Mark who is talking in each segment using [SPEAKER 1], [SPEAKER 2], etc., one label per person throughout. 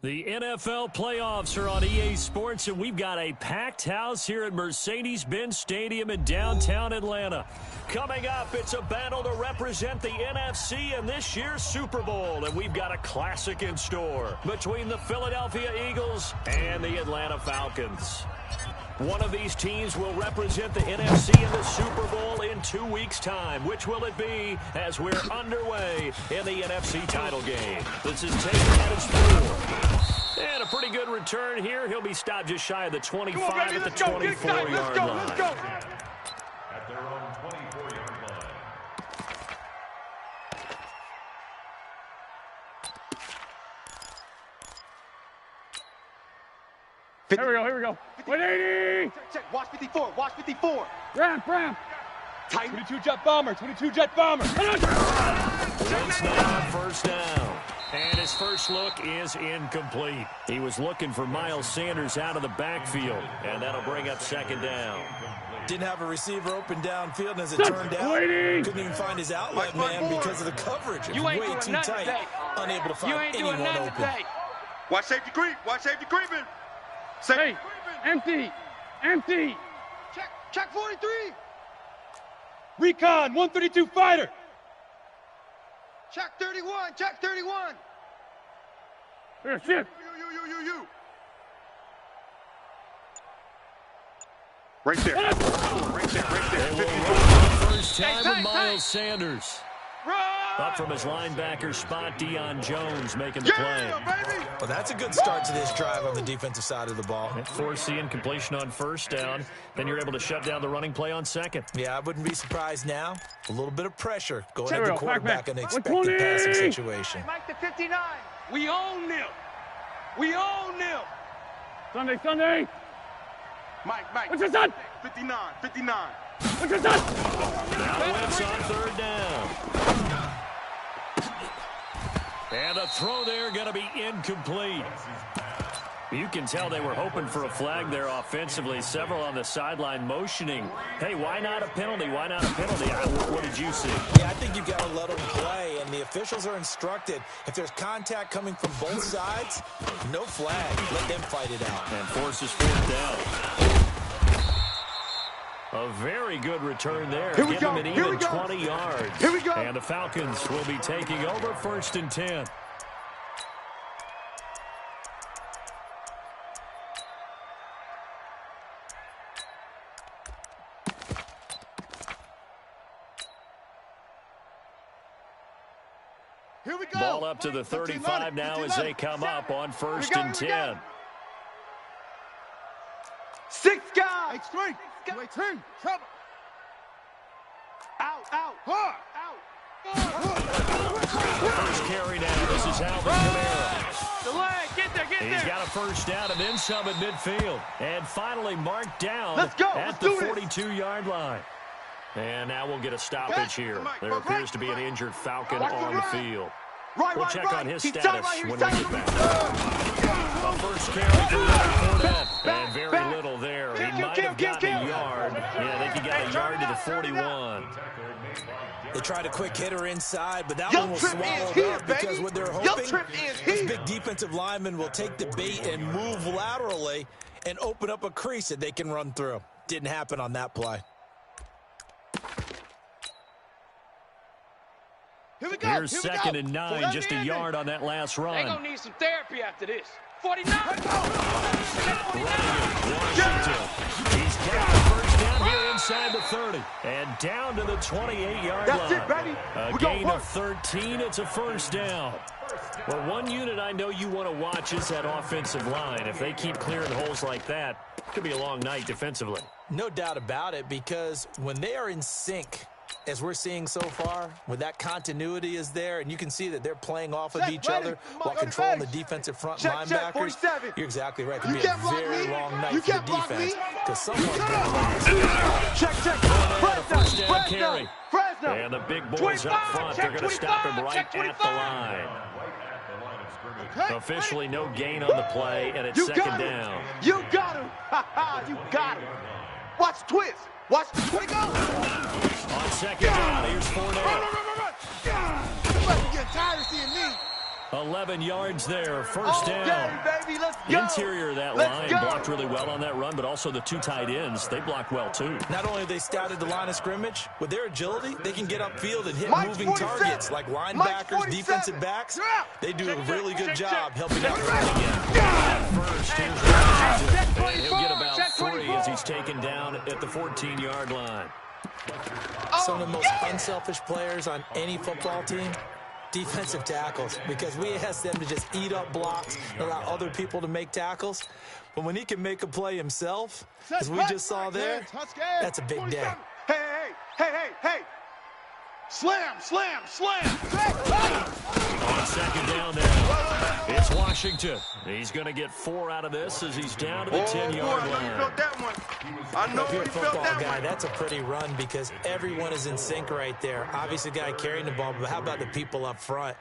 [SPEAKER 1] The NFL playoffs are on EA Sports, and we've got a packed house here at Mercedes-Benz Stadium in downtown Atlanta. Coming up, it's a battle to represent the NFC in this year's Super Bowl, and we've got a classic in store between the Philadelphia Eagles and the Atlanta Falcons. One of these teams will represent the NFC in the Super Bowl in 2 weeks' time. Which will it be as we're underway in the NFC title game? This is taken at its 4. And a pretty good return here. He'll be stopped just shy of the 25 at the 24-yard line.
[SPEAKER 2] Let's go.
[SPEAKER 3] At their own 24-yard line.
[SPEAKER 2] Here we go. 180!
[SPEAKER 4] Check. Watch 54. Watch 54.
[SPEAKER 2] Ram.
[SPEAKER 4] Tight.
[SPEAKER 2] 22 jet bomber.
[SPEAKER 1] It's not first down. And his first look is incomplete. He was looking for Miles Sanders out of the backfield, and that'll bring up second down.
[SPEAKER 5] Didn't have a receiver open downfield, and as it turned out, couldn't even find his outlet man because of the coverage. It was way too tight, unable to find anyone open.
[SPEAKER 4] Watch safety creep. Man.
[SPEAKER 2] Hey, empty.
[SPEAKER 4] Check 43.
[SPEAKER 2] Recon, 132 fighter.
[SPEAKER 4] Check 31.
[SPEAKER 2] Here, shift.
[SPEAKER 4] You. Right there.
[SPEAKER 1] They will run the first time with Miles Sanders. Up from his linebacker spot, Deion Jones making the play.
[SPEAKER 4] Baby.
[SPEAKER 5] Well, that's a good start to this drive on the defensive side of the ball.
[SPEAKER 1] Forcing completion on first down. Then you're able to shut down the running play on second.
[SPEAKER 5] Yeah, I wouldn't be surprised now. A little bit of pressure going at the
[SPEAKER 2] Check.
[SPEAKER 5] quarterback in an
[SPEAKER 2] Back.
[SPEAKER 5] expected
[SPEAKER 2] 120.
[SPEAKER 5] passing situation.
[SPEAKER 4] Mike to 59. We own them.
[SPEAKER 2] Sunday.
[SPEAKER 4] Mike.
[SPEAKER 2] What's your son?
[SPEAKER 4] 59.
[SPEAKER 2] What's your son?
[SPEAKER 1] Now Wentz on third down. And a throw there going to be incomplete. You can tell they were hoping for a flag there offensively. Several on the sideline motioning. Hey, why not a penalty? What did you see?
[SPEAKER 5] Yeah, I think you've got to let them play, and the officials are instructed. If there's contact coming from both sides, no flag. Let them fight it out.
[SPEAKER 1] And forces fourth down. A very good return there.
[SPEAKER 4] Here we
[SPEAKER 1] Give
[SPEAKER 4] go.
[SPEAKER 1] them an
[SPEAKER 4] Here we
[SPEAKER 1] even
[SPEAKER 4] go.
[SPEAKER 1] 20 yards.
[SPEAKER 4] Here we go.
[SPEAKER 1] And the Falcons will be taking over 1st and 10.
[SPEAKER 4] Here we go.
[SPEAKER 1] Ball up to the 35 now as they come up on 1st and 10.
[SPEAKER 4] 6 guys. H3. H2. Trouble. Out. Hard.
[SPEAKER 1] First carry now. This is Alvin Kamara.
[SPEAKER 4] The leg. Get there.
[SPEAKER 1] He's got a first down and then some at midfield. And finally marked down
[SPEAKER 4] Let's go.
[SPEAKER 1] at the 42-yard line. And now we'll get a stoppage here. There appears to be an injured Falcon on the field. We'll check on his status when we get back. A first carry for Fournette, and very little there. He might have gotten a yard. Yeah, I think he got a yard to the 41.
[SPEAKER 5] They tried a quick hitter inside, but that one was swallowed up because what they're hoping this big defensive lineman will take the bait and move laterally and open up a crease that they can run through. Didn't happen on that play.
[SPEAKER 1] Here's 2nd and 9, just a yard on that last run.
[SPEAKER 6] They're going to need some therapy after this. 49.
[SPEAKER 1] Washington. He's got the first down here inside the 30. And down to the 28-yard line.
[SPEAKER 4] That's it, baby.
[SPEAKER 1] A gain of 13. It's a first down. Well, one unit I know you want to watch is that offensive line. If they keep clearing holes like that, it could be a long night defensively.
[SPEAKER 5] No doubt about it, because when they are in sync, as we're seeing so far, when that continuity is there, and you can see that they're playing off of each other while controlling the defensive front linebackers, you're exactly right. It could be a very long night for the defense because someone's going to
[SPEAKER 4] Check.
[SPEAKER 1] First down carry. And the big boys up front, they're going to stop him right at the line. Officially no gain on the play, and it's second down.
[SPEAKER 4] You got him. You got him. Watch twist. Watch the twist go.
[SPEAKER 1] On second down, here's Fournette.
[SPEAKER 4] Run. You're getting tired of seeing me.
[SPEAKER 1] 11 yards there, first down.
[SPEAKER 4] Baby, let's go.
[SPEAKER 1] Interior of that line blocked really well on that run, but also the two tight ends, they blocked well too.
[SPEAKER 5] Not only have they scouted the line of scrimmage, with their agility, they can get upfield and hit
[SPEAKER 4] Mike's
[SPEAKER 5] moving
[SPEAKER 4] 47.
[SPEAKER 5] targets like linebackers, defensive backs. They do a really good job helping out the run again.
[SPEAKER 1] First, here's Washington, and he'll get about 3 as he's taken down at the 14-yard line.
[SPEAKER 5] Some of the most unselfish players on any football team, defensive tackles, because we ask them to just eat up blocks and allow other people to make tackles. But when he can make a play himself, as we just saw there, that's a big day.
[SPEAKER 4] Hey. Slam.
[SPEAKER 1] On second down now, it's Washington. He's going to get 4 out of this as he's down to the 10-yard line.
[SPEAKER 4] I know
[SPEAKER 5] If you're a
[SPEAKER 4] he felt
[SPEAKER 5] football
[SPEAKER 4] that
[SPEAKER 5] guy,
[SPEAKER 4] one.
[SPEAKER 5] that's a pretty run because everyone is in sync right there. Obviously, the guy carrying the ball, but how about the people up front?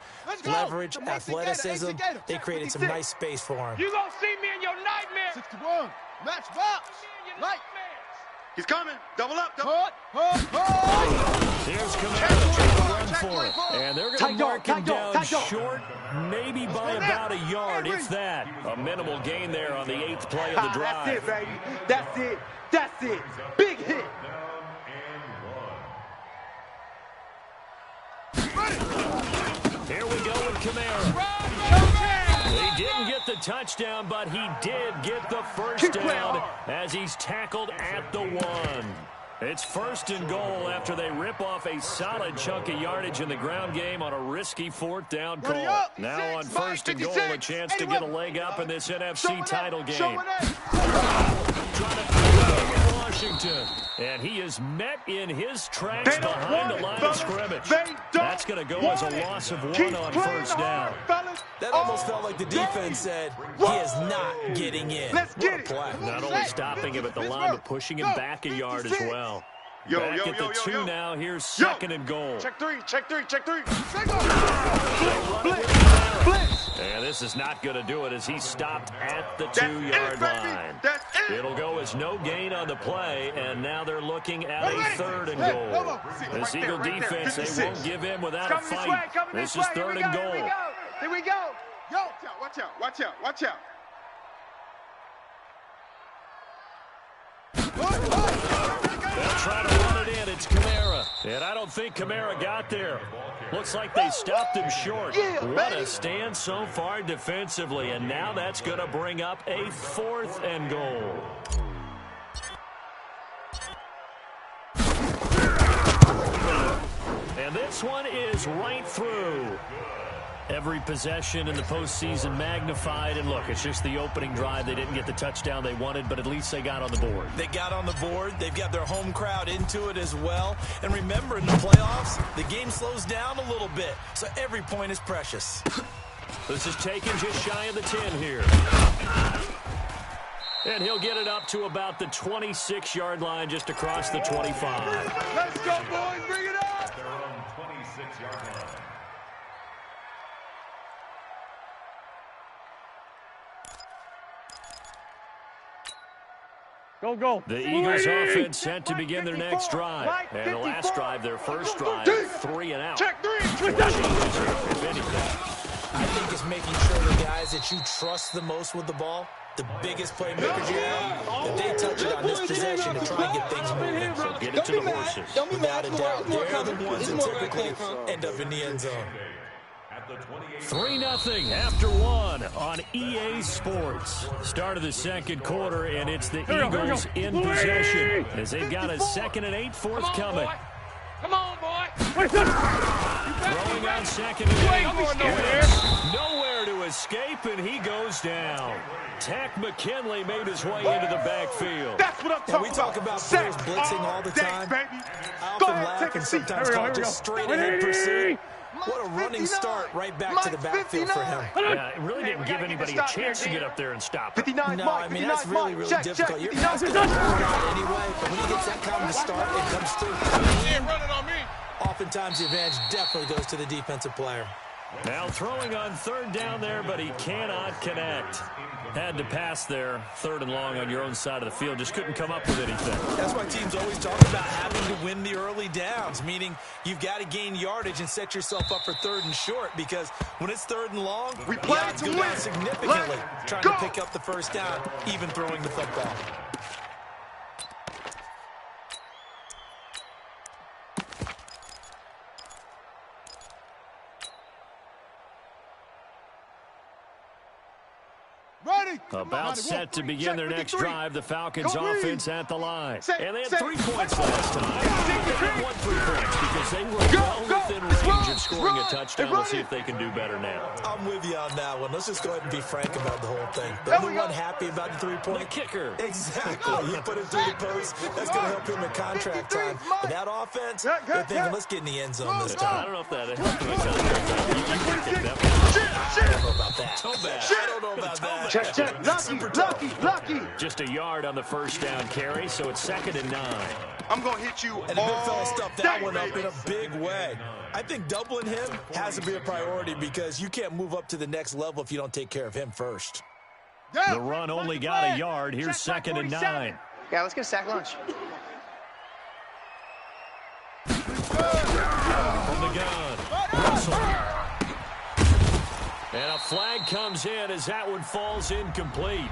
[SPEAKER 5] Leverage, athleticism, they created some nice space for him.
[SPEAKER 6] You gonna see me in your nightmare.
[SPEAKER 2] 61. Match box. Light.
[SPEAKER 4] He's coming. Double up.
[SPEAKER 1] Here's Kamara trying to run for it. And they're going to mark him down short, maybe by about a yard, if that. A minimal gain there on the 8th play of the drive.
[SPEAKER 4] That's it, baby. That's it. Big hit.
[SPEAKER 1] Here we go with Kamara. He didn't get the touchdown, but he did get the first down as he's tackled at the 1. It's 1st and goal after they rip off a solid chunk of yardage in the ground game on a risky 4th down call. Now on 1st and goal, a chance to get a leg up in this NFC title game. Trying to with Washington. And he is met in his tracks behind the line of scrimmage. That's going to go as a loss of 1 on 1st down.
[SPEAKER 5] That almost felt like the defense said, he is not getting in.
[SPEAKER 4] Let's get it.
[SPEAKER 5] Play.
[SPEAKER 1] Not only stopping him at the line, but pushing him back a yard as well. Back at the 2 now. Here's 2nd and goal.
[SPEAKER 4] Check three.
[SPEAKER 1] And this is not going to do it as he's stopped at the 2-yard line. It'll go as no gain on the play, and now they're looking at a 3rd and goal. This Eagle defense, they won't give in without a fight. This is 3rd and goal.
[SPEAKER 4] Here we go. Watch out.
[SPEAKER 1] They'll try to run it in. It's Kamara. And I don't think Kamara got there. Looks like they stopped him short. What a stand so far defensively. And now that's going to bring up a 4th and goal. And this one is right through. Every possession in the postseason magnified. And look, it's just the opening drive. They didn't get the touchdown they wanted, but at least they got on the board.
[SPEAKER 5] They got on the board. They've got their home crowd into it as well. And remember, in the playoffs, the game slows down a little bit, so every point is precious.
[SPEAKER 1] This is taken just shy of the 10 here. And he'll get it up to about the 26-yard line just across the 25.
[SPEAKER 4] Let's go, boys. Bring it up.
[SPEAKER 3] At their own 26-yard line.
[SPEAKER 2] Go.
[SPEAKER 1] The Eagles offense set to begin their next drive. And the last drive, their first drive, 3 and out.
[SPEAKER 4] Check 3.
[SPEAKER 1] If anything.
[SPEAKER 5] I think it's making sure the guys that you trust the most with the ball, the biggest playmakers you have, that they touch it on this possession to try and get things moving.
[SPEAKER 1] So get it to the horses.
[SPEAKER 5] Without a doubt, they're the ones that typically end up in the end zone.
[SPEAKER 1] 3-0 after 1 on EA Sports. Start of the second quarter, and it's the Eagles in possession as they've got a 2nd and 8 forthcoming.
[SPEAKER 6] Come on, boy.
[SPEAKER 1] Throwing on 2nd and 8. Nowhere to escape, and he goes down. Tack McKinley made his way into the backfield.
[SPEAKER 4] That's what I'm talking about.
[SPEAKER 5] We talk about players blitzing all the time. I often laugh and sometimes call it just straight ahead pursuit. What a running start right back to the backfield for him.
[SPEAKER 1] Yeah, it really didn't give anybody a chance to get up there and stop it.
[SPEAKER 5] No, I mean, that's really, really difficult. You're not going to run out anyway, but when he gets that kind of a start, it comes through.
[SPEAKER 6] He ain't running on me.
[SPEAKER 5] Oftentimes, the advantage definitely goes to the defensive player.
[SPEAKER 1] Now throwing on 3rd down there, but he cannot connect. Had to pass there, 3rd and long on your own side of the field. Just couldn't come up with anything.
[SPEAKER 5] That's why teams always talk about having to win the early downs, meaning you've got to gain yardage and set yourself up for 3rd and short, because when it's 3rd and long,
[SPEAKER 4] we
[SPEAKER 5] the
[SPEAKER 4] play
[SPEAKER 5] odds
[SPEAKER 4] to
[SPEAKER 5] go
[SPEAKER 4] win
[SPEAKER 5] down significantly trying to pick up the 1st down, even throwing the football.
[SPEAKER 1] About set to begin their next drive, the Falcons offense at the line. And they had 3 points last time. They won 3 points because they were well within range of scoring a touchdown. We'll see if they can do better now.
[SPEAKER 5] I'm with you on that one. Let's just go ahead and be frank about the whole thing. The only one happy about the 3-point?
[SPEAKER 1] The kicker.
[SPEAKER 5] Exactly. You put it through the post. That's going to help him in contract time. But that offense, they're thinking, let's get in the end zone this time.
[SPEAKER 1] I don't know if that helped him in contract time.
[SPEAKER 5] I don't know about that.
[SPEAKER 1] So bad.
[SPEAKER 5] I don't know about that.
[SPEAKER 4] Check. Lucky.
[SPEAKER 1] Just a yard on the 1st down carry, so it's 2nd and 9.
[SPEAKER 4] I'm going to hit you
[SPEAKER 5] And the big fella stuffed that one up in a big way. I think doubling him has to be a priority because you can't move up to the next level if you don't take care of him first.
[SPEAKER 1] The run only got a yard. Here's 2nd and 9.
[SPEAKER 7] Yeah, let's get a sack lunch.
[SPEAKER 1] From the gun, Russell. And a flag comes in as that one falls incomplete.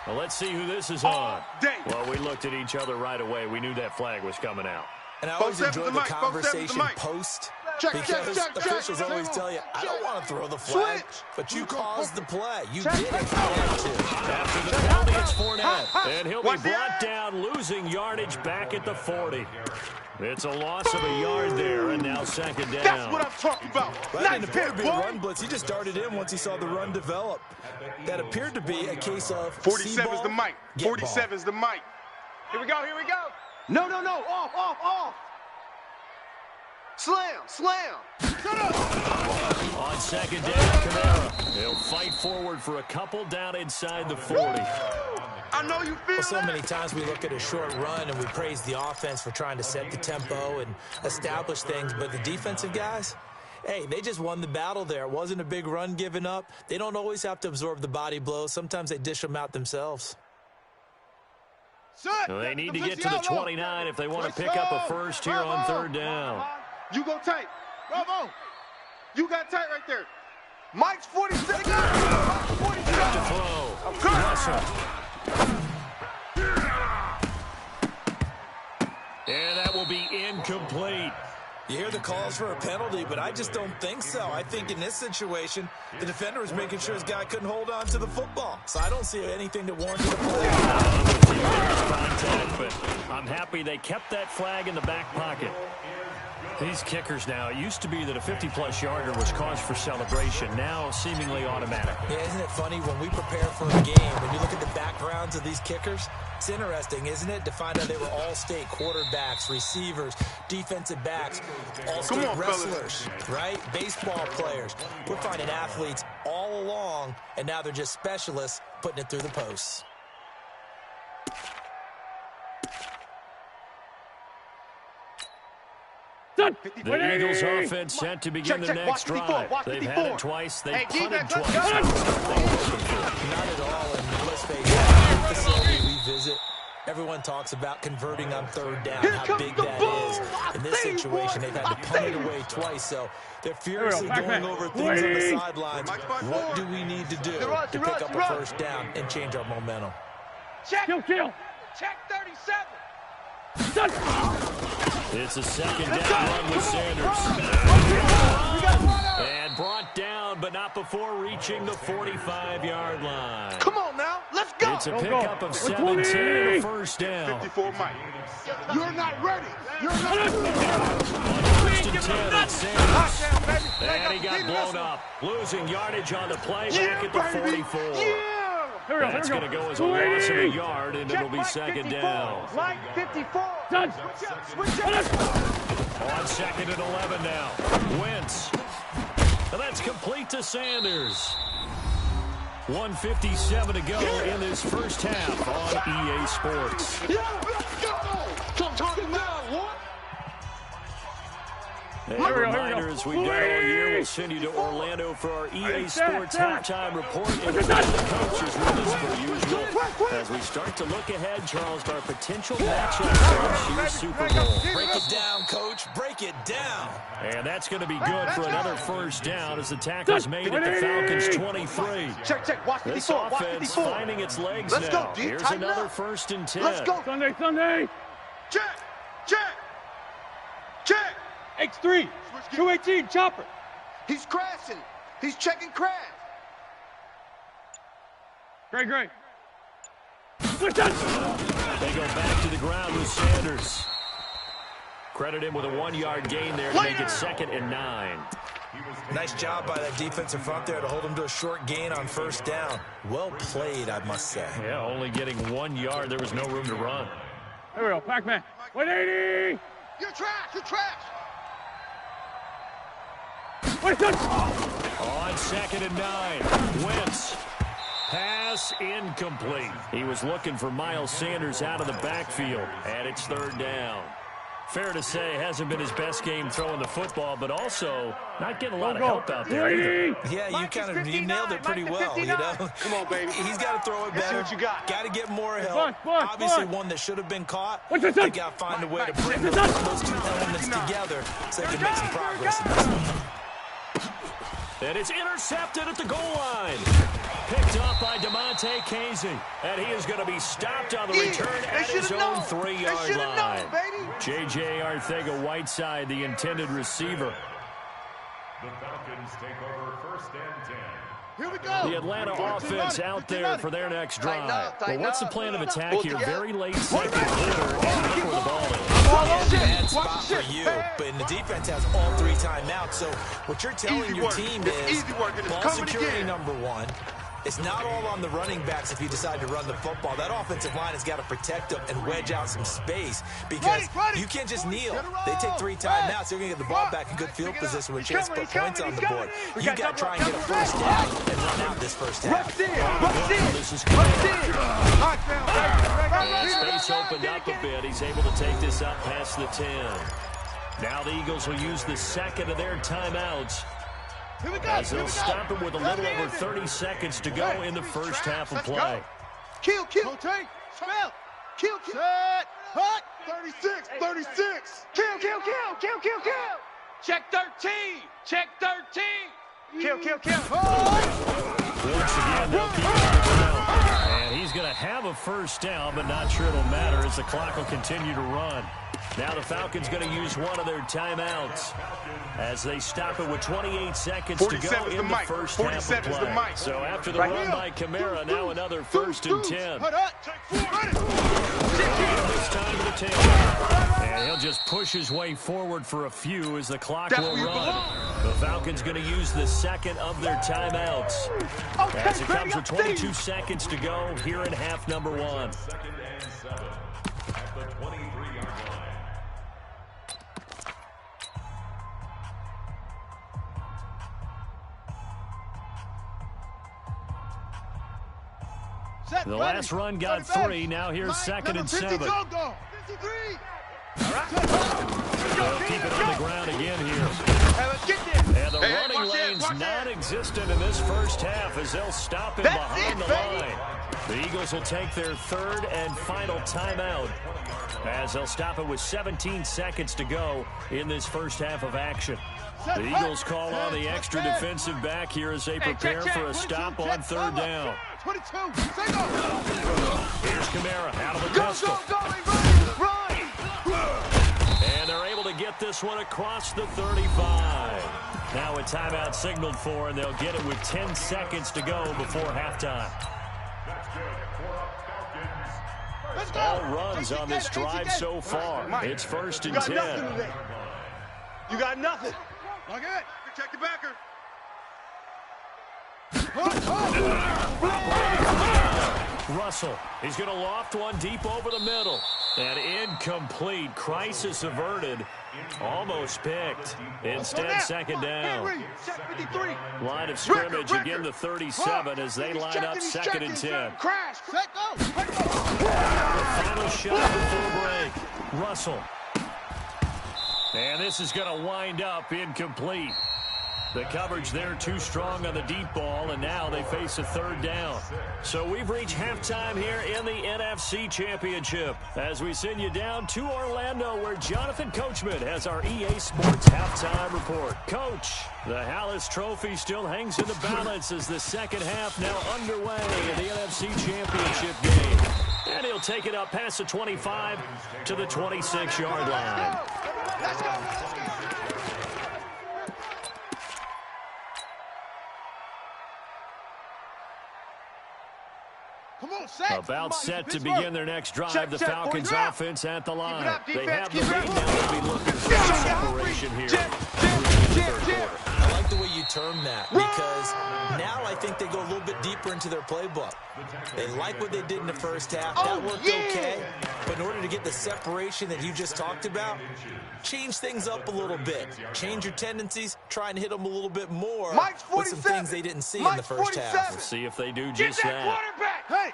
[SPEAKER 1] Well, let's see who this is on. Well, we looked at each other right away. We knew that flag was coming out.
[SPEAKER 5] And I always enjoy the conversation post because officials always tell you, I don't want to throw the flag, but you caused the play. You did it.
[SPEAKER 1] After the penalty, it's Fournette. And he'll be brought down, losing yardage back at the 40. It's a loss of a yard there, and now 2nd down.
[SPEAKER 4] That's what I'm talking about.
[SPEAKER 5] That didn't appear to be a run blitz. He just darted in once he saw the run develop. That appeared to be a case of
[SPEAKER 4] 47's the mic. 47's the mic.
[SPEAKER 7] Here we go.
[SPEAKER 4] No. Off. Slam.
[SPEAKER 1] On 2nd down, Kamara. He'll fight forward for a couple down inside the 40.
[SPEAKER 4] I know you feel
[SPEAKER 5] so many times we look at a short run and we praise the offense for trying to set the tempo and establish things, but the defensive guys, hey, they just won the battle there. It wasn't a big run given up. They don't always have to absorb the body blows. Sometimes they dish them out themselves.
[SPEAKER 1] Well, they need to get to the 29 if they want to pick up a first here on 3rd down.
[SPEAKER 4] You go tight. Bravo. You got tight right there. Mike's 47. 47.
[SPEAKER 1] To throw. Russell. And that will be incomplete.
[SPEAKER 5] You hear the calls for a penalty, but I just don't think so. I think in this situation, the defender was making sure his guy couldn't hold on to the football. So I don't see anything to warrant the play.
[SPEAKER 1] Contact, but I'm happy they kept that flag in the back pocket. These kickers now, it used to be that a 50-plus yarder was cause for celebration. Now, seemingly automatic.
[SPEAKER 5] Yeah, isn't it funny when we prepare for a game, when you look at the backgrounds of these kickers, it's interesting, isn't it, to find out they were all-state quarterbacks, receivers, defensive backs, all-state wrestlers, right? Baseball players. We're finding athletes all along, and now they're just specialists putting it through the posts.
[SPEAKER 1] The Eagles offense set to begin their next drive. They've had it twice. They've punted twice.
[SPEAKER 5] Not at all. And let's face it, every facility we visit, everyone talks about converting on 3rd down, how big that is. In this situation, they've had to punt it away twice, so they're furiously going over things on the sidelines. What do we need to do to pick up a 1st down and change our momentum?
[SPEAKER 6] Check 37.
[SPEAKER 1] It's a 2nd down run with Sanders. And brought down, but not before reaching the 45-yard line.
[SPEAKER 4] Come on now, let's go.
[SPEAKER 1] It's a pickup of 17 and a 1st down.
[SPEAKER 4] 54 Mike. You're not ready.
[SPEAKER 1] On 1st and 10, it's Sanders. And he got blown up, losing yardage on the play back at the 44. That's going to go as a loss of a yard, and it'll be 2nd down.
[SPEAKER 2] Like 54.
[SPEAKER 6] Done.
[SPEAKER 1] On 2nd and 11 now. Wentz. And that's complete to Sanders. 1:57 to go in this first half on EA Sports.
[SPEAKER 4] Yeah, let's go. I'm talking now, what?
[SPEAKER 1] A reminder, as we've done all year, we'll send you to Orlando for our EA Sports halftime report. And the coach is with us per usual. As we start to look ahead, Charles, to our potential matchup for this year's Super Bowl.
[SPEAKER 5] Break it down, Coach. Break it down.
[SPEAKER 1] And that's going to be good for another first down as the tackle's made at the Falcons' 23.
[SPEAKER 4] Check. Watch 54.
[SPEAKER 1] This
[SPEAKER 4] Watch
[SPEAKER 1] offense
[SPEAKER 4] 54.
[SPEAKER 1] finding its legs
[SPEAKER 4] Let's
[SPEAKER 1] now.
[SPEAKER 4] go, D.
[SPEAKER 1] Here's
[SPEAKER 4] Tighten
[SPEAKER 1] another
[SPEAKER 4] up.
[SPEAKER 1] 1st and 10.
[SPEAKER 4] Let's go.
[SPEAKER 2] Sunday.
[SPEAKER 4] Check.
[SPEAKER 2] X3. 218, chopper.
[SPEAKER 4] He's crashing. He's checking crash.
[SPEAKER 2] Great.
[SPEAKER 1] They go back to the ground with Sanders. Credit him with a 1-yard gain there to make it 2nd and 9.
[SPEAKER 5] Nice job by that defensive front there to hold him to a short gain on 1st down. Well played, I must say.
[SPEAKER 1] Yeah, only getting 1 yard. There was no room to run.
[SPEAKER 2] There we go, Pac-Man. 180.
[SPEAKER 4] You're trash.
[SPEAKER 1] On 2nd and 9. Wentz. Pass incomplete. He was looking for Miles Sanders out of the backfield, and it's 3rd down. Fair to say, hasn't been his best game throwing the football, but also not getting a lot of help out there either.
[SPEAKER 5] Yeah, you nailed it pretty well, you know.
[SPEAKER 4] Come on, baby.
[SPEAKER 5] He's got to throw it better.
[SPEAKER 4] What you got?
[SPEAKER 5] Got to get more help. Obviously, one that should have been caught. They got to find a way to bring those two elements together so they can make some progress in this one.
[SPEAKER 1] And it's intercepted at the goal line. Picked up by DeMonte Casey. And he is going to be stopped on the return at his own 3-yard line. J.J. Arcega-Whiteside, the intended receiver.
[SPEAKER 3] The Falcons take over 1st and 10.
[SPEAKER 4] Here we go.
[SPEAKER 1] The Atlanta offense out there for their next drive. Well, what's the plan of attack here? Very late 2nd quarter, and look where the ball is.
[SPEAKER 5] Bad spot for you, but the defense has all 3 timeouts. So what you're telling your team is ball security number 1. It's not all on the running backs if you decide to run the football. That offensive line has got to protect them and wedge out some space because you can't just kneel. They take 3 timeouts. They're going to get the ball back in good field position with a chance to put points on the board. You've got to try and get a 1st down and run out this 1st half.
[SPEAKER 1] This is space opened up a bit. He's able to take this up past the 10. Now the Eagles will use the 2nd of their timeouts, as they'll stop him with a little over 30 seconds to go in the 1st half of play.
[SPEAKER 4] Kill. Spell. Kill. Set. Hut. 36. Kill.
[SPEAKER 6] Check 13.
[SPEAKER 7] Kill.
[SPEAKER 1] Once again, they'll keep it down. And he's going to have a 1st down, but not sure it'll matter as the clock will continue to run. Now the Falcons going to use one of their timeouts as they stop it with 28 seconds to go in the 1st half of play. So after the run by Kamara, now another 1st and 10. This time to the 10. And he'll just push his way forward for a few as the clock will run. The Falcons going to use the 2nd of their timeouts as it comes with 22 seconds to go here in half number 1.
[SPEAKER 3] 2nd and 7 at the 23-yard line.
[SPEAKER 1] The last run got 3. Now here's 2nd and 7. They'll keep it on the ground again here. And the running lane's non-existent in this 1st half as they'll stop him behind the line. The Eagles will take their 3rd and final timeout as they'll stop it with 17 seconds to go in this 1st half of action. The Eagles call on the extra defensive back here as they prepare for a stop on 3rd down.
[SPEAKER 4] 22.
[SPEAKER 1] Here's Kamara out of the pistol. And they're able to get this one across the 35. Now a timeout signaled for, and they'll get it with 10 seconds to go before halftime. All runs on this drive so far. It's 1st and 10.
[SPEAKER 4] You got nothing. Look at it. Protect the backer.
[SPEAKER 1] Russell, he's going to loft one deep over the middle. And incomplete. Crisis averted. Almost picked. Instead, 2nd down. Line of scrimmage again the 37 as they line up 2nd and 10.
[SPEAKER 4] Crash. Set, go.
[SPEAKER 1] The final shot before break. Russell. And this is going to wind up incomplete. The coverage there too strong on the deep ball, and now they face a third down. So we've reached halftime here in the NFC Championship as we send you down to Orlando, where Jonathan Coachman has our EA Sports halftime report. Coach, the Hallis Trophy still hangs in the balance as the second half now underway in the NFC Championship game. And he'll take it up past the 25 to the 26-yard line.
[SPEAKER 4] Let's go!
[SPEAKER 1] About set to begin their next drive, the Falcons offense at the line. They have the lead now. They'll be looking for separation here.
[SPEAKER 5] I like the way you term that, because now I think they go a little bit deeper into their playbook. They like what they did in the first half. That worked okay. But in order to get the separation that you just talked about, change things up a little bit. Change your tendencies. Try and hit them a little bit more with some things they didn't see in the first half.
[SPEAKER 1] We'll see if they do just that.
[SPEAKER 7] Quarterback!
[SPEAKER 4] Hey!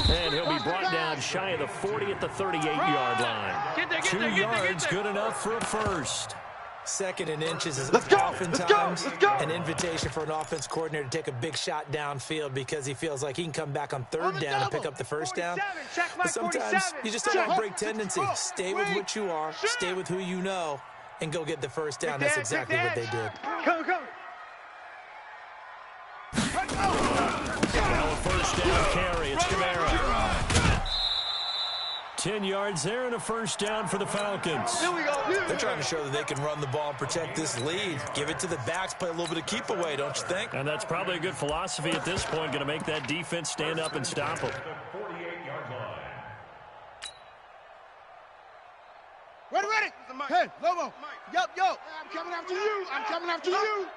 [SPEAKER 1] And he'll be brought down shy of the 40 at the 38-yard line. 2 yards, good enough for a first.
[SPEAKER 5] Second and inches is oftentimes an invitation for an offense coordinator to take a big shot downfield because he feels like he can come back on third down and pick up the first down. But sometimes you just don't want to break tendency. Stay with what you are, stay with who you know, and go get the first down. That's exactly what they did.
[SPEAKER 4] Come.
[SPEAKER 1] Now a first down carry. It's Kamara. 10 yards there and a first down for the Falcons.
[SPEAKER 4] Here we go.
[SPEAKER 5] They're trying to show that they can run the ball and protect this lead. Give it to the backs, play a little bit of keep away, don't you think?
[SPEAKER 1] And that's probably a good philosophy at this point, going to make that defense stand up and stop them.
[SPEAKER 4] Ready. Hey, Lobo. Yo. I'm coming after you.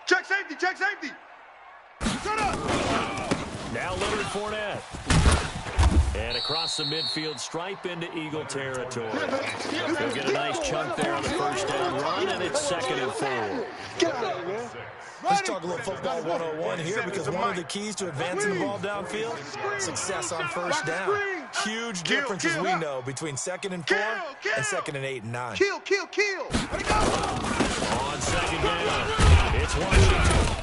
[SPEAKER 4] Check safety. Shut up.
[SPEAKER 1] Now Leonard Fournette. And across the midfield stripe into Eagle territory. They'll get a nice chunk there on the first down run, and it's 2nd and 4.
[SPEAKER 4] Get out of here, man.
[SPEAKER 5] Let's talk a little football 101 here, because one of the keys to advancing the ball downfield, success on first down. Huge difference, as we know, between 2nd and 4 and 2nd and 8 and 9.
[SPEAKER 4] Kill. Let it go.
[SPEAKER 1] On 2nd down, it's Washington.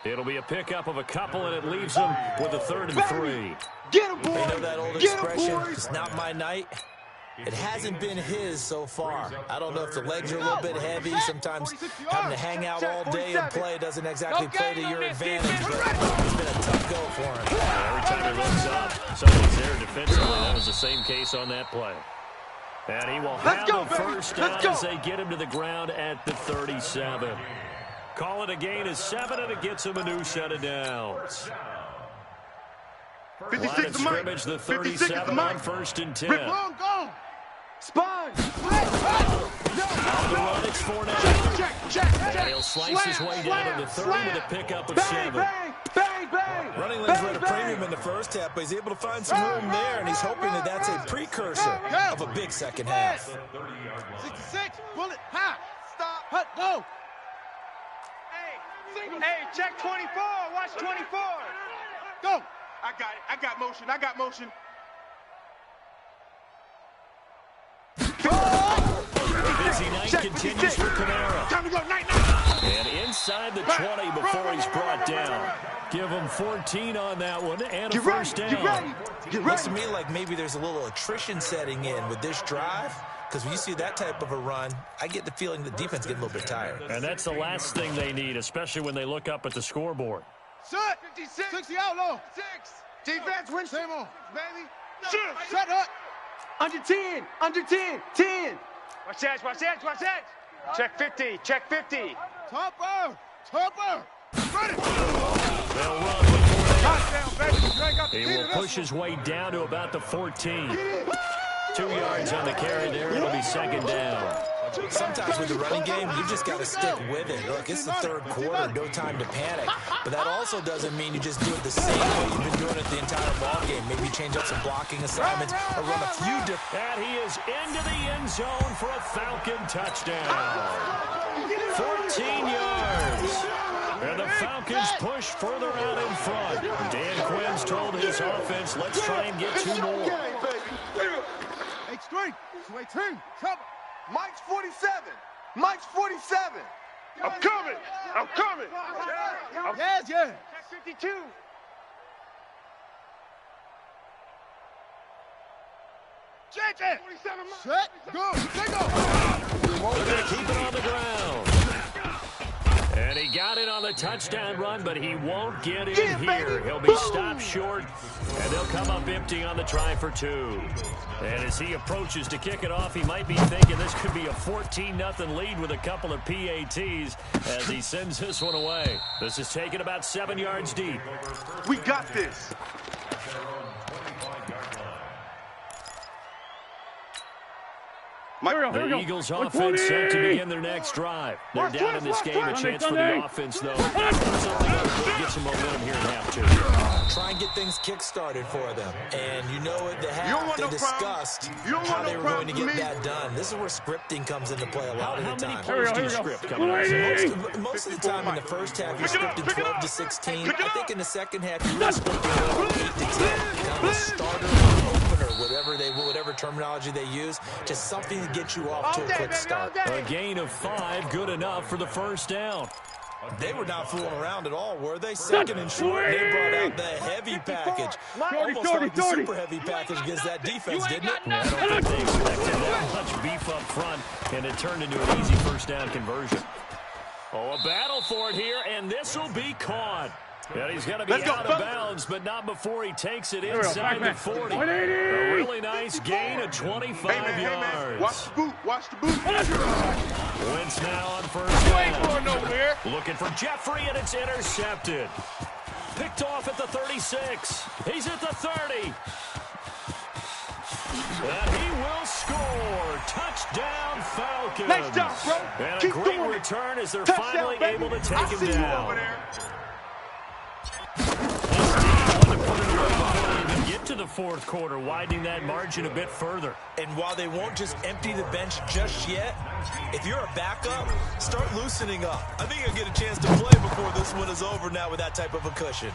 [SPEAKER 1] It'll be a pickup of a couple, and it leaves them with a 3rd and 3.
[SPEAKER 4] Get him, boy.
[SPEAKER 5] You know that old expression, it's not my night? It hasn't been his so far. I don't know if the legs are a little bit heavy. Sometimes having to hang out all day and play doesn't exactly play to your advantage, but it's been a tough go for him.
[SPEAKER 1] Every time he looks up, someone's there defensively. That was the same case on that play. And he will have the first down as they get him to the ground at the 37. Call it a gain of 7, and it gets him a new set of downs. Line of scrimmage, the 37 on 1st and 10.
[SPEAKER 4] Go. Spine.
[SPEAKER 1] On the run, it's Fournette. And he'll slice his way down to the 30 with a pickup of 7.
[SPEAKER 4] Bang.
[SPEAKER 5] Running lanes were at a premium in the first half, but he's able to find some room there, and he's hoping that that's a precursor of a big second half.
[SPEAKER 4] 66, bullet, high. Stop. Hut, go.
[SPEAKER 7] Hey, check 24. Watch 24.
[SPEAKER 4] Go. I got it. I got motion.
[SPEAKER 1] A busy night continues for Kamara.
[SPEAKER 4] Time to go. Night.
[SPEAKER 1] And inside the 20 before he's brought down. Give him 14 on that one and a first down.
[SPEAKER 5] Looks to me like maybe there's a little attrition setting in with this drive, because when you see that type of a run, I get the feeling the defense getting a little bit tired.
[SPEAKER 1] And that's the last thing they need, especially when they look up at the scoreboard.
[SPEAKER 4] Shut. 56. 60 out low. 6. Defense win. Same on, baby. Shut up. Under 10. 10.
[SPEAKER 7] Watch that. Check 50.
[SPEAKER 4] Topper. Ready.
[SPEAKER 1] They'll run before they... He will push his way down to about the 14. 2 yards on the carry there. It'll be 2nd down.
[SPEAKER 5] Sometimes with the running game, you just got to stick with it. Look, it's the third quarter, no time to panic. But that also doesn't mean you just do it the same way you've been doing it the entire ball game. Maybe change up some blocking assignments or run a few different.
[SPEAKER 1] And he is into the end zone for a Falcon touchdown. 14 yards. And the Falcons push further out in front. Dan Quinn's told his offense, let's try and get 2 more.
[SPEAKER 4] X3, 218, trouble. Mike's 47. Mike's 47.
[SPEAKER 7] I'm coming. I'm coming.
[SPEAKER 4] Yes, yes.
[SPEAKER 7] Check 52.
[SPEAKER 4] Check. 47. Set. Go. They go.
[SPEAKER 1] They're going to keep it on the ground. And he got it on the touchdown run, but he won't get in here. He'll be stopped short, and they'll come up empty on the try for 2. And as he approaches to kick it off, he might be thinking this could be a 14-0 lead with a couple of PATs as he sends this one away. This is taken about 7 yards deep.
[SPEAKER 4] We got this.
[SPEAKER 1] The Eagles offense set to begin their next drive. They're down in this game. A chance for the offense, though. Something to get some momentum here in half 2.
[SPEAKER 5] Try and get things kick-started for them. And you know at the half, they discussed how they were going to get that done. This is where scripting comes into play a lot of the time.
[SPEAKER 1] How many plays do you script coming out?
[SPEAKER 5] Most of the time in the first half, you're scripting 12 to 16. I think in the second half, you're really scripting 8 to 10. Kind of a starter opener, whatever terminology they use. Just something to get you off to a quick start.
[SPEAKER 1] A gain of 5, good enough for the first down.
[SPEAKER 5] They were not fooling around at all, were they? Second and short, they brought out the heavy package. Almost like the super heavy package against that defense, didn't it?
[SPEAKER 1] I don't think they expected that much beef up front, and it turned into an easy first down conversion. Oh, a battle for it here, and this will be caught. And he's going to be out of bounds, but not before he takes it inside the 40. A really nice gain of 25 yards.
[SPEAKER 4] Watch the boot. Watch the boot.
[SPEAKER 1] Wentz now on first down. Looking for Jeffrey, and it's intercepted. Picked off at the 36. He's at the 30. And he will score. Touchdown, Falcons.
[SPEAKER 4] Nice job, bro.
[SPEAKER 1] And a great return as they're finally able to take him down. Get to the fourth quarter, widening that margin a bit further.
[SPEAKER 5] And while they won't just empty the bench just yet, if you're a backup, start loosening up. I think you'll get a chance to play before this one is over now with that type of a cushion.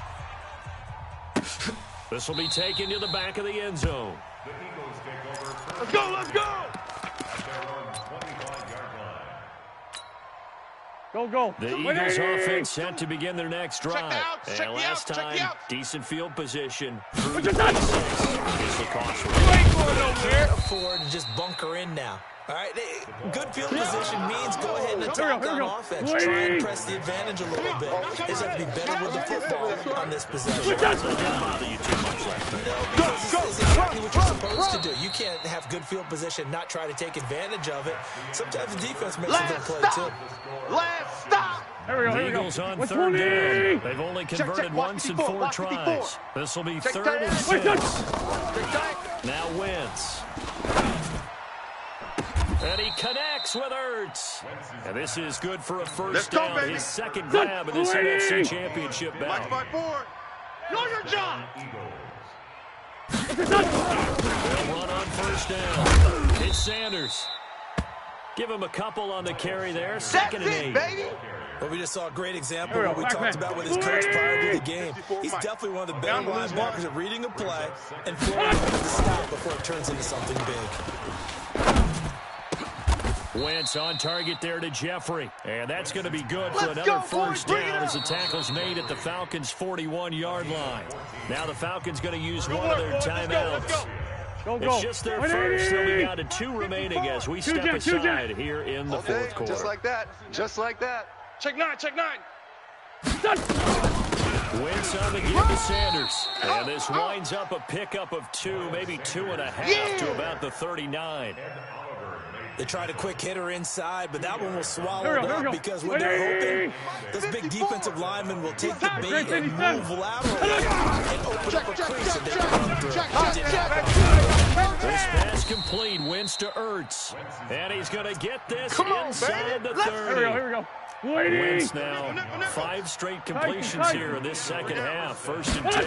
[SPEAKER 1] This will be taken to the back of the end zone.
[SPEAKER 3] The Eagles take over first.
[SPEAKER 4] Let's go, let's go.
[SPEAKER 3] At their own 25-yard line.
[SPEAKER 2] Go.
[SPEAKER 1] The Eagles offense set to begin their next drive. And last time, decent field position. Through the 36. This will cost them.
[SPEAKER 5] You can't afford to just bunker in now. All right, good field position means go ahead and attack on offense. Try and press the advantage a little bit. They just have to be better with the football on this possession.
[SPEAKER 1] It doesn't bother you too much left.
[SPEAKER 5] No, because it's exactly what you're supposed to do. You can't have good field position, not try to take advantage of it. Sometimes the defense makes a good play, too.
[SPEAKER 4] Last stop.
[SPEAKER 1] The Eagles on third down. They've only converted once in 4 tries. This will be 3rd and 6. Now Wentz. And he connects with Ertz. And this is good for a first down. His second grab of this NFC Championship bout.
[SPEAKER 4] Know your job.
[SPEAKER 1] They'll run on first down. It's Sanders. Give him a couple on the carry there. 2nd and 8.
[SPEAKER 4] Baby.
[SPEAKER 5] Well, we just saw a great example of what we talked about with his coach prior to the game. He's definitely one of the better linebackers at reading a play and throwing it to stop before it turns into something big.
[SPEAKER 1] Wentz on target there to Jeffrey. And that's going to be good for another first down as the tackle's made at the Falcons' 41-yard line. Now the Falcons going to use one of their timeouts. It's just their first. They'll be down to 2 remaining as we step aside here in the 4th quarter.
[SPEAKER 4] Just like that. Just like that.
[SPEAKER 7] Check 9.
[SPEAKER 1] Wentz on the give to Sanders. And this winds up a pickup of 2, maybe 2.5 to about the 39.
[SPEAKER 5] They tried a quick hitter inside, but that one will swallow it up because when they're open, those big defensive linemen will take the bait and move laterally and open up a crease that they can run through.
[SPEAKER 1] This pass complete. incomplete. Wins to Ertz. And he's going to get this inside the 30.
[SPEAKER 2] Here we go.
[SPEAKER 1] Wentz now 5 straight completions here in this second half. 1st and 10.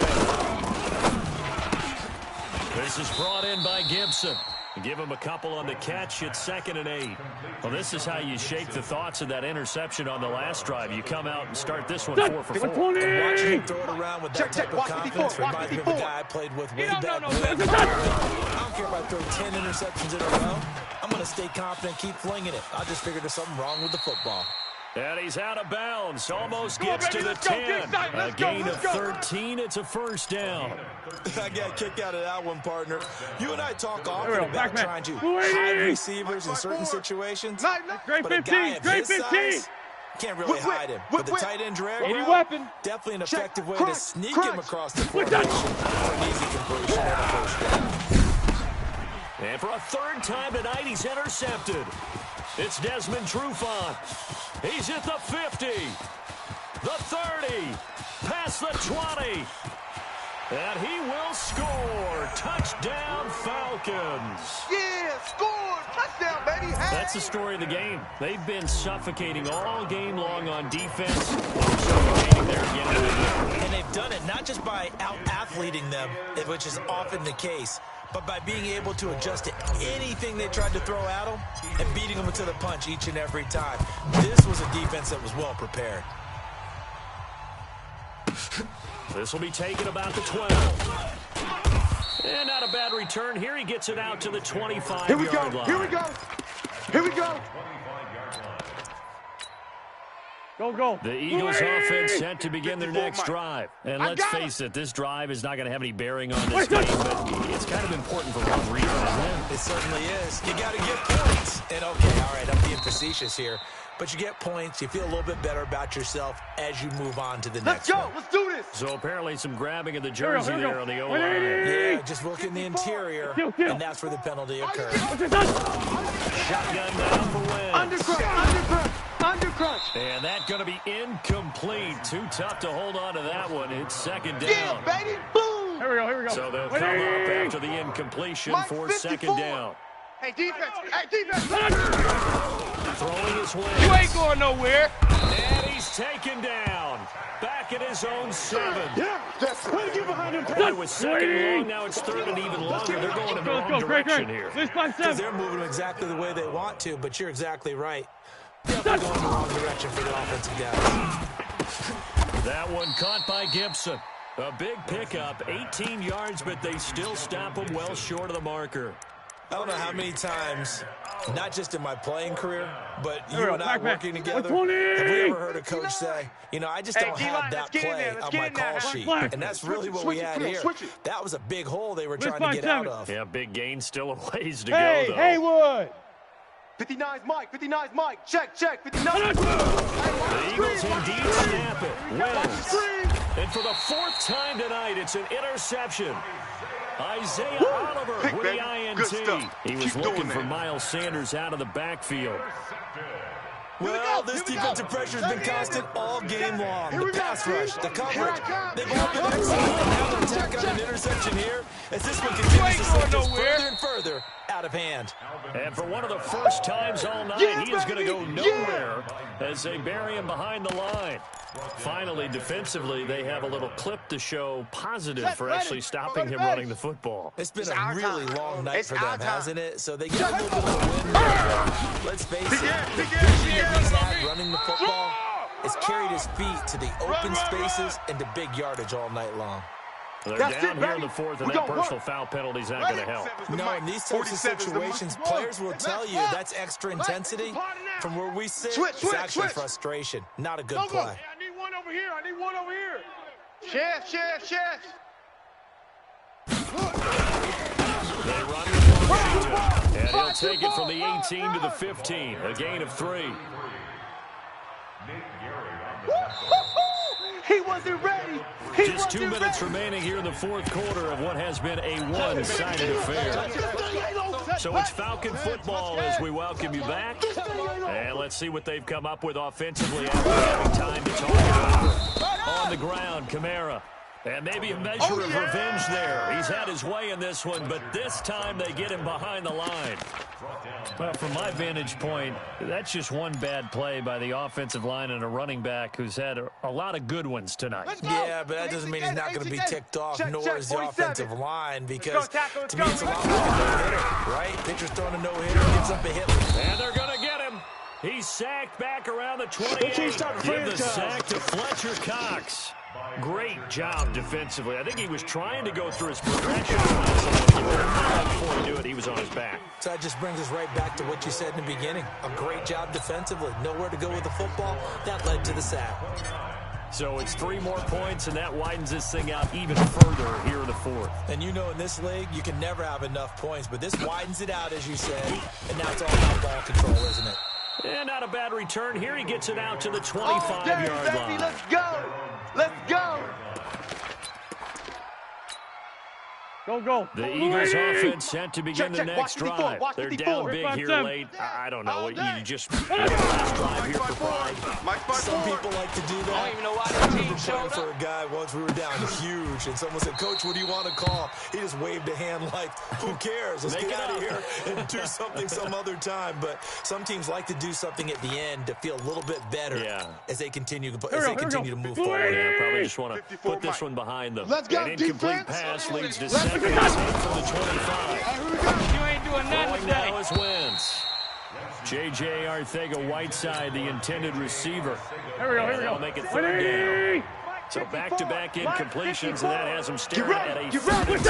[SPEAKER 1] This is brought in by Gibson. Give him a couple on the catch. It's 2nd and 8. Well, this is how you shake the thoughts of that interception on the last drive. You come out and start this one 4 for 4.
[SPEAKER 5] Watching him throw it around with that type of confidence reminds me of a guy I played with way back when. I don't care if I throw 10 interceptions in a row. I'm going to stay confident, keep flinging it. I just figured there's something wrong with the football.
[SPEAKER 1] And he's out of bounds. Almost gets to the 10. A gain of 13. It's a 1st down.
[SPEAKER 5] I got a kick out of that one, partner. You and I talk often about trying to hide receivers in certain situations. But a guy of his size can't really hide him. But the tight end drag route, definitely an effective way to sneak him across the formation for an easy completion and a 1st down.
[SPEAKER 1] And for a 3rd time tonight, he's intercepted. It's Desmond Trufant. He's at the 50, the 30, past the 20. And he will score. Touchdown, Falcons.
[SPEAKER 4] Yeah, score. Touchdown, baby. Hey.
[SPEAKER 1] That's the story of the game. They've been suffocating all game long on defense. Suffocating there again.
[SPEAKER 5] And they've done it not just by out-athleting them, which is often the case, but by being able to adjust to anything they tried to throw at them and beating them to the punch each and every time. This was a defense that was well prepared.
[SPEAKER 1] This will be taken about the 12. And not a bad return. Here he gets it out to the 25-yard line.
[SPEAKER 4] Here we go. Here we go.
[SPEAKER 2] Go.
[SPEAKER 1] The Eagles offense set to begin their next drive. And let's face it, this drive is not going to have any bearing on this game, but it's kind of important for one reason, isn't it?
[SPEAKER 5] It certainly is. You got to get points. And okay, all right, I'm being facetious here. But you get points, you feel a little bit better about yourself as you move on to the next one.
[SPEAKER 4] Let's do this.
[SPEAKER 1] So apparently some grabbing of the jersey there on the O-line.
[SPEAKER 5] Yeah, just look in the interior, and that's where the penalty occurs.
[SPEAKER 1] Shotgun down for Wentz.
[SPEAKER 4] Undercrunch.
[SPEAKER 1] And that's going to be incomplete. Too tough to hold on to that one. It's 2nd down.
[SPEAKER 4] Yeah, baby. Boom.
[SPEAKER 2] Here we go.
[SPEAKER 1] So they'll come up after the incompletion for 2nd down.
[SPEAKER 4] Hey, defense.
[SPEAKER 1] Throwing his way.
[SPEAKER 6] You ain't going nowhere.
[SPEAKER 1] And he's taken down. Back at his own 7.
[SPEAKER 7] Yeah, that's right. Get behind him.
[SPEAKER 1] It was 2nd long, now it's 3rd and even longer. They're going in the wrong direction here.
[SPEAKER 5] Because they're moving them exactly the way they want to, but you're exactly right. Definitely going in the wrong direction for the offensive guys.
[SPEAKER 1] That one caught by Gibson. A big pickup, 18 yards, but they still stop him well short of the marker.
[SPEAKER 5] I don't know how many times, not just in my playing career, but you and I working together, have we ever heard a coach say, you know, I just don't have that play on my call sheet. And that's really what we had here. That was a big hole they were trying to get out of.
[SPEAKER 1] Yeah, big gain, still a ways to
[SPEAKER 2] Hey,
[SPEAKER 1] go, though.
[SPEAKER 2] Haywood.
[SPEAKER 4] 59's Mike. Check. 59.
[SPEAKER 1] The Eagles indeed snap it. Wentz. And for the 4th time tonight, it's an interception. Isaiah Oliver with the INT. He was looking for Miles Sanders out of the backfield.
[SPEAKER 5] Well, this defensive pressure has been constant all game long. The pass rush, the coverage, they've all been excellent. Now they're attack on an interception here as this one continues to slip just further and further out of hand.
[SPEAKER 1] And for one of the first times all night, he is going to go nowhere as they bury him behind the line. Finally, defensively, they have a little clip to show positive for actually stopping him running the football.
[SPEAKER 5] It's been a really long night for them, hasn't it? So they get a little bit of a win. Let's face it, the vision that he's had running the football has carried his feet to the open spaces and to big yardage all night long.
[SPEAKER 1] They're down here in the 4th, and that personal foul penalty is not going to help.
[SPEAKER 5] No, in these types of situations, players will tell you that's extra intensity. From where we sit, it's actually frustration. Not a good play.
[SPEAKER 2] I need one over here.
[SPEAKER 4] Chef.
[SPEAKER 1] They run with Washington, and he'll take it from the 18 to the 15, a gain of 3.
[SPEAKER 4] He wasn't ready.
[SPEAKER 1] Just 2 minutes remaining here in the 4th quarter of what has been a one-sided affair. So it's Falcon football as we welcome you back. And let's see what they've come up with offensively after having time to talk it over. On the ground, Kamara. And maybe a measure of revenge there. He's had his way in this one, but this time they get him behind the line. Well, from my vantage point, that's just one bad play by the offensive line and a running back who's had a lot of good ones tonight.
[SPEAKER 5] Yeah, but that doesn't mean he's not going to be ticked off, nor is the offensive line, because to me it's a lot like a no-hitter, right? Pitcher's throwing a no-hitter, gives up a hit.
[SPEAKER 1] And they're going to get him. He's sacked back around the 28. Give the sack to Fletcher Cox. Great job defensively. I think he was trying to go through his progression. Before he knew it, he was on his back.
[SPEAKER 5] So that just brings us right back to what you said in the beginning. A great job defensively. Nowhere to go with the football. That led to the sack.
[SPEAKER 1] So it's 3 more points, and that widens this thing out even further here in the 4th.
[SPEAKER 5] And you know in this league, you can never have enough points, but this widens it out, as you said, and now it's all about ball control, isn't it?
[SPEAKER 1] And not a bad return. Here he gets it out to the 25-yard line.
[SPEAKER 4] Let's go. Let's go.
[SPEAKER 2] Go.
[SPEAKER 1] The Eagles offense set to begin the next drive. They're down big here late. I don't know. You just last drive here for pride.
[SPEAKER 5] Some people like to do that.
[SPEAKER 6] I don't even know why the team showed up.
[SPEAKER 5] For a guy once we were down huge, and someone said, "Coach, what do you want to call?" He just waved a hand like, "Who cares? Let's get out of here and do something some other time." But some teams like to do something at the end to feel a little bit better as they continue to move forward.
[SPEAKER 1] Yeah, probably just want to put this one behind them.
[SPEAKER 4] Let's go,
[SPEAKER 1] An incomplete
[SPEAKER 4] defense.
[SPEAKER 1] pass leads to second and 10 from the 25.
[SPEAKER 6] You ain't doing nothing today.
[SPEAKER 1] Now is Wentz. J.J. Arcega-Whiteside, the intended receiver.
[SPEAKER 2] Here we go.
[SPEAKER 1] That'll make it 3rd down. So back-to-back incompletions, and that has him staring at a 3rd and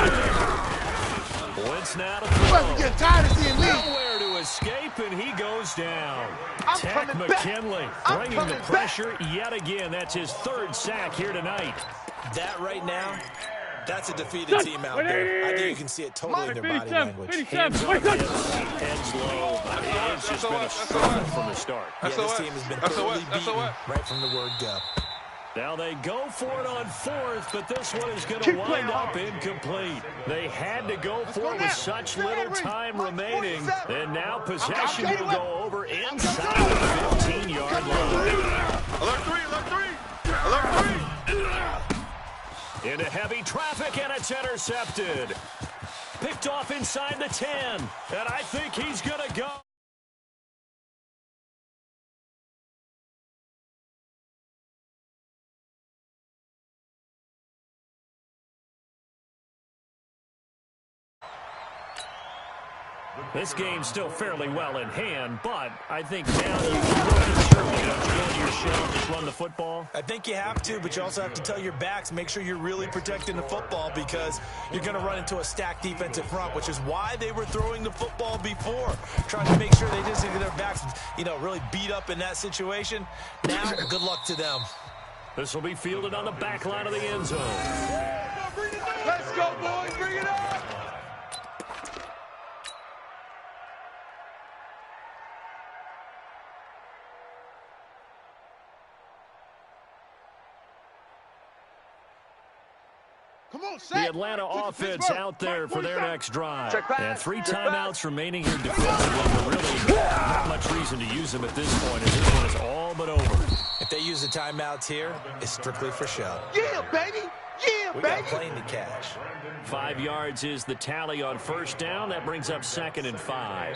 [SPEAKER 1] 2. Wentz now to throw.
[SPEAKER 4] Getting tired of seeing Lee.
[SPEAKER 1] Nowhere to escape, and he goes down.
[SPEAKER 4] I'm
[SPEAKER 1] Tech
[SPEAKER 4] coming back.
[SPEAKER 1] McKinley
[SPEAKER 4] I'm
[SPEAKER 1] bringing the
[SPEAKER 4] coming
[SPEAKER 1] pressure yet again. That's his 3rd sack here tonight.
[SPEAKER 5] That right now, that's a defeated team out there. I think you can see it totally in their body language.
[SPEAKER 1] Hands up, heads low. It's just been a struggle from the start.
[SPEAKER 5] Yeah, this team has been thoroughly beaten right from the word go.
[SPEAKER 1] Now they go for it on 4th, but this one is going to wind up incomplete. They had to go for it with such little time remaining. And now possession will go over inside the 15-yard line.
[SPEAKER 2] Alert 3.
[SPEAKER 1] Into heavy traffic, and it's intercepted. Picked off inside the 10, and I think he's going to go. This game's still fairly well in hand, but I think now you can certainly go to your shell and just run the football.
[SPEAKER 5] I think you have to, but you also have to tell your backs, make sure you're really protecting the football, because you're going to run into a stacked defensive front, which is why they were throwing the football before, trying to make sure they just get their backs, really beat up in that situation. Now, good luck to them.
[SPEAKER 1] This will be fielded on the back line of the end zone.
[SPEAKER 4] Let's go, boys. Bring it up.
[SPEAKER 1] The Atlanta offense out there for their next drive. And 3 timeouts remaining here defensively. Really not much reason to use them at this point, as this one is all but over.
[SPEAKER 5] If they use the timeouts here, it's strictly for show.
[SPEAKER 4] Yeah, baby. Yeah,
[SPEAKER 5] We
[SPEAKER 4] baby.
[SPEAKER 5] got plane to catch.
[SPEAKER 1] 5 yards is the tally on 1st down. That brings up 2nd and 5.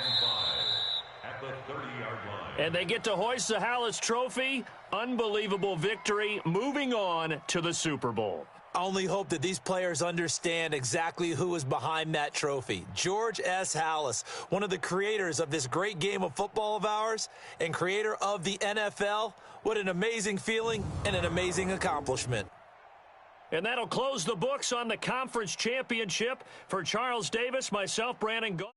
[SPEAKER 3] At the 30-yard line.
[SPEAKER 1] And they get to hoist the Hallis Trophy. Unbelievable victory. Moving on to the Super Bowl.
[SPEAKER 5] I only hope that these players understand exactly who is behind that trophy. George S. Hallis, one of the creators of this great game of football of ours and creator of the NFL. What an amazing feeling and an amazing accomplishment.
[SPEAKER 1] And that'll close the books on the conference championship. For Charles Davis, myself, Brandon Gault.